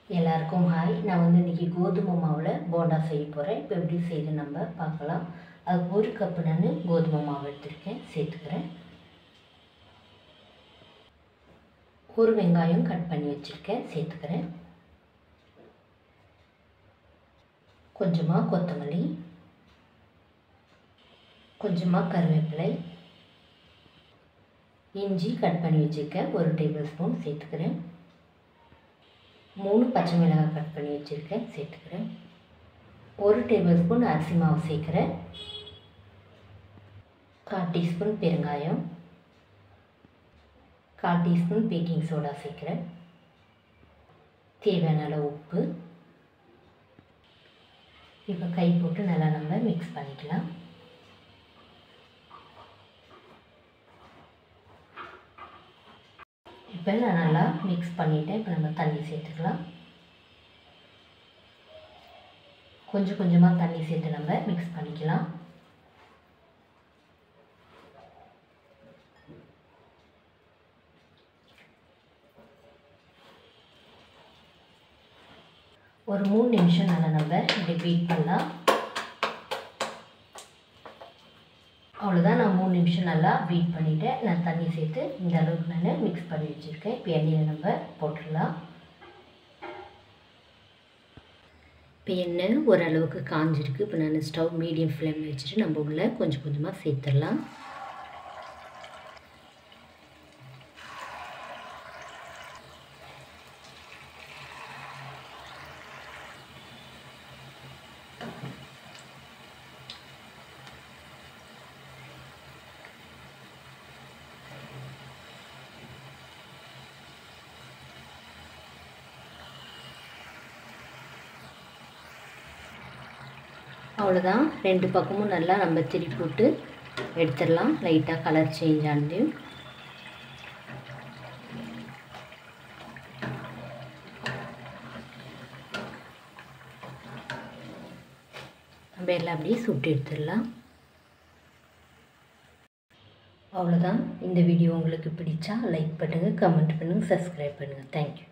எல்லாருக்கும் ஹாய். நான் இன்றைக்கி கோதுமை மாவில் போண்டா செய்ய போகிறேன். இப்போ எப்படி செய்து நம்ம பார்க்கலாம். அது 1 கப்பு நான் கோதுமை மாவு எடுத்துருக்கேன், சேர்த்துக்கிறேன். 1 வெங்காயம் கட் பண்ணி வச்சுருக்கேன், சேர்த்துக்கிறேன். கொஞ்சமாக கொத்தமல்லி, கொஞ்சமாக கருவேப்பிலை, இஞ்சி கட் பண்ணி வச்சுருக்கேன் 1 டேபிள் ஸ்பூன் சேர்த்துக்கிறேன். 3 பச்சை மிளகாய் கட் பண்ணி வச்சுருக்கேன், சேர்த்துக்கிறேன். 1 டேபிள் ஸ்பூன் அரிசி மாவு சேர்க்குறேன். 1/4 டீஸ்பூன் பெருங்காயம், 1/4 டீஸ்பூன் பேக்கிங் சோடா சேர்க்குறேன். தேவையான அளவு உப்பு. இப்போ கை போட்டு நல்லா நம்ம மிக்ஸ் பண்ணிக்கலாம். இப்போ நான் நல்லா மிக்ஸ் பண்ணிவிட்டேன். இப்போ நம்ம தண்ணி சேர்த்துக்கலாம். கொஞ்சம் கொஞ்சமாக தண்ணி சேர்த்து நம்ம மிக்ஸ் பண்ணிக்கலாம். ஒரு 3 நிமிஷம் நல்லா நம்ம இப்படி பீட் பண்ணலாம். அவ்வளோதான். நான் 3 நிமிஷம் நல்லா பீட் பண்ணிவிட்டேன். நான் தண்ணி சேர்த்து இந்த அளவுக்கு நான் மிக்ஸ் பண்ணி வச்சுருக்கேன். இப்போ எண்ணெயில் நம்ம போட்டுடலாம். இப்போ எண்ணெய் ஓரளவுக்கு காஞ்சிருக்கு. இப்போ நான் ஸ்டவ் மீடியம் ஃப்ளேமில் வச்சுட்டு நம்ம உள்ள கொஞ்சம் கொஞ்சமாக சேர்த்துடலாம். அவ்வளோதான். 2 பக்கமும் நல்லா நம்ம திருப்பி போட்டு எடுத்துடலாம். லைட்டாக கலர் சேஞ்ச் ஆனது. நம்ம எல்லாம் அப்படியே சுட்டு எடுத்துடலாம். அவ்வளோதான். இந்த வீடியோ உங்களுக்கு பிடிச்சா லைக் பண்ணுங்கள், கமெண்ட் பண்ணுங்கள், சப்ஸ்கிரைப் பண்ணுங்கள். தேங்க்யூ.